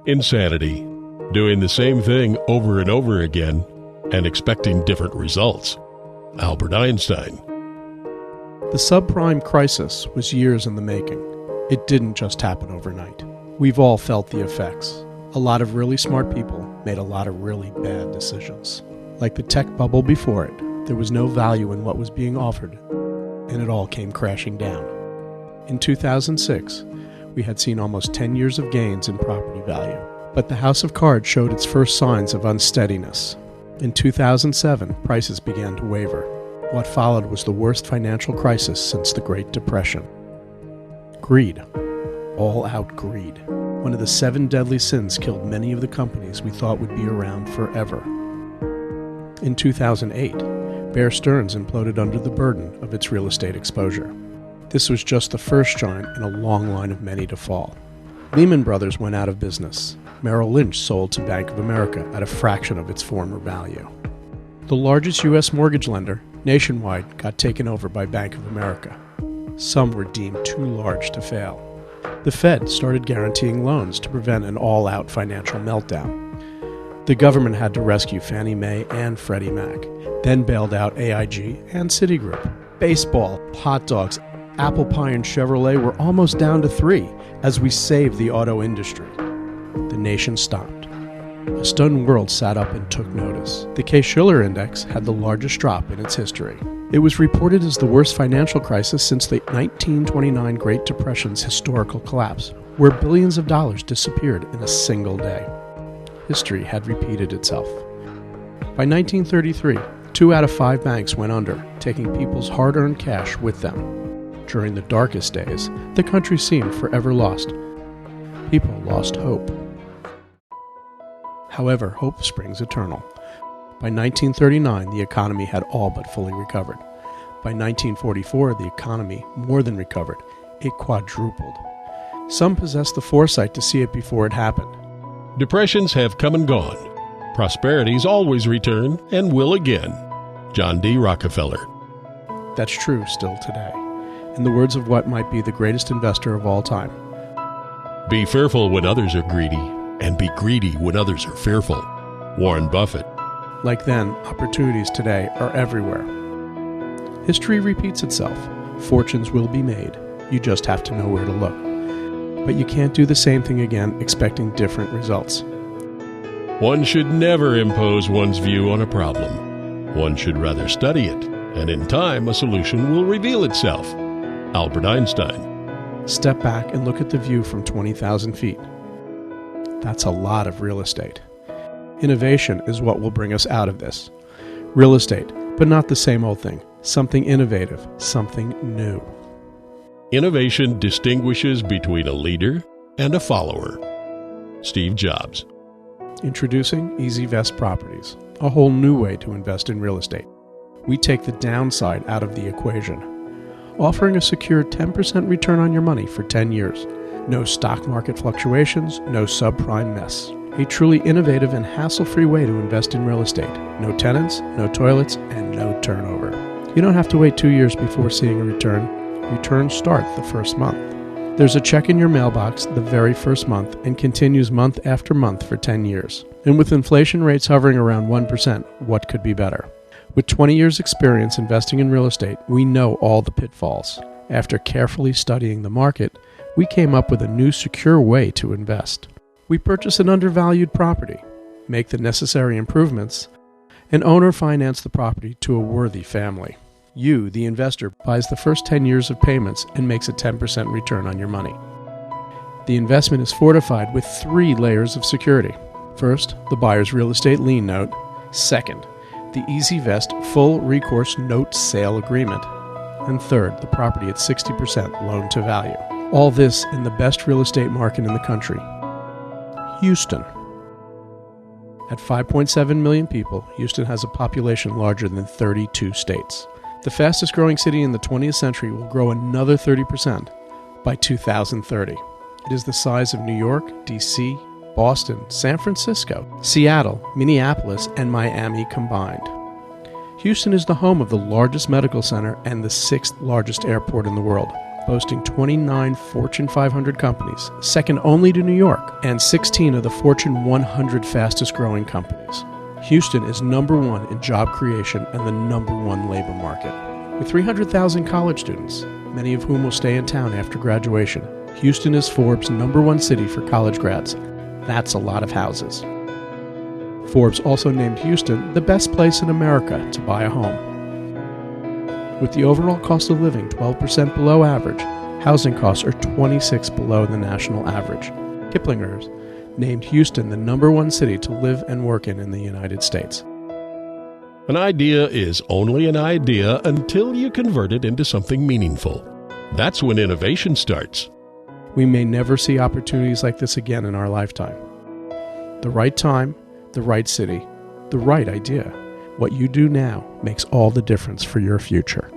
Insanity. Doing the same thing over and over again and expecting different results. Albert Einstein. The subprime crisis was years in the making. It didn't just happen overnight. We've all felt the effects. A lot of really smart people made a lot of really bad decisions. Like the tech bubble before it, there was no value in what was being offered, and it all came crashing down. In 2006, we had seen almost 10 years of gains in property value, but the house of cards showed its first signs of unsteadiness. In 2007, prices began to waver. What followed was the worst financial crisis since the Great Depression. Greed. All-out greed. One of the 7 deadly sins killed many of the companies we thought would be around forever. In 2008, Bear Stearns imploded under the burden of its real estate exposure. This was just the first giant in a long line of many to fall. Lehman Brothers went out of business. Merrill Lynch sold to Bank of America at a fraction of its former value. The largest U.S. mortgage lender, Nationwide, got taken over by Bank of America. Some were deemed too large to fail. The Fed started guaranteeing loans to prevent an all-out financial meltdown. The government had to rescue Fannie Mae and Freddie Mac, then bailed out AIG and Citigroup. Baseball, hot dogs, apple pie, and Chevrolet were almost down to 3 as we saved the auto industry. The nation stopped. A stunned world sat up and took notice. The Case-Shiller Index had the largest drop in its history. It was reported as the worst financial crisis since the 1929 Great Depression's historical collapse, where billions of dollars disappeared in a single day. History had repeated itself. By 1933, 2 out of 5 banks went under, taking people's hard-earned cash with them. During the darkest days, the country seemed forever lost. People lost hope. However, hope springs eternal. By 1939, the economy had all but fully recovered. By 1944, the economy more than recovered. It quadrupled. Some possessed the foresight to see it before it happened. Depressions have come and gone. Prosperities always return and will again. John D. Rockefeller. That's true still today. In the words of what might be the greatest investor of all time. Be fearful when others are greedy, and be greedy when others are fearful. Warren Buffett. Like then, opportunities today are everywhere. History repeats itself. Fortunes will be made. You just have to know where to look. But you can't do the same thing again expecting different results. One should never impose one's view on a problem. One should rather study it, and in time a solution will reveal itself. Albert Einstein. Step back and look at the view from 20,000 feet. That's a lot of real estate. Innovation is what will bring us out of this. Real estate, but not the same old thing. Something innovative, something new. Innovation distinguishes between a leader and a follower. Steve Jobs. Introducing EasyVest Properties, a whole new way to invest in real estate. We take the downside out of the equation, offering a secure 10% return on your money for 10 years. No stock market fluctuations, no subprime mess. A truly innovative and hassle-free way to invest in real estate. No tenants, no toilets, and no turnover. You don't have to wait 2 years before seeing a return. Returns start the first month. There's a check in your mailbox the very first month and continues month after month for 10 years. And with inflation rates hovering around 1%, what could be better? With 20 years' experience investing in real estate, we know all the pitfalls. After carefully studying the market, we came up with a new secure way to invest. We purchase an undervalued property, make the necessary improvements, and owner finance the property to a worthy family. You, the investor, buys the first 10 years of payments and makes a 10% return on your money. The investment is fortified with 3 layers of security. First, the buyer's real estate lien note. Second, the EasyVest full recourse note sale agreement. And third, the property at 60% loan to value. All this in the best real estate market in the country, Houston. At 5.7 million people, Houston has a population larger than 32 states. The fastest growing city in the 20th century will grow another 30% by 2030. It is the size of New York, D.C., Boston, San Francisco, Seattle, Minneapolis, and Miami combined. Houston is the home of the largest medical center and the 6th largest airport in the world. boasting 29 Fortune 500 companies, second only to New York, and 16 of the Fortune 100 fastest growing companies. Houston is number one in job creation and the number one labor market. With 300,000 college students, many of whom will stay in town after graduation, Houston is Forbes' number one city for college grads. That's a lot of houses. Forbes also named Houston the best place in America to buy a home. With the overall cost of living 12% below average, housing costs are 26% below the national average. Kiplinger's named Houston the number one city to live and work in the United States. An idea is only an idea until you convert it into something meaningful. That's when innovation starts. We may never see opportunities like this again in our lifetime. The right time, the right city, the right idea. What you do now makes all the difference for your future.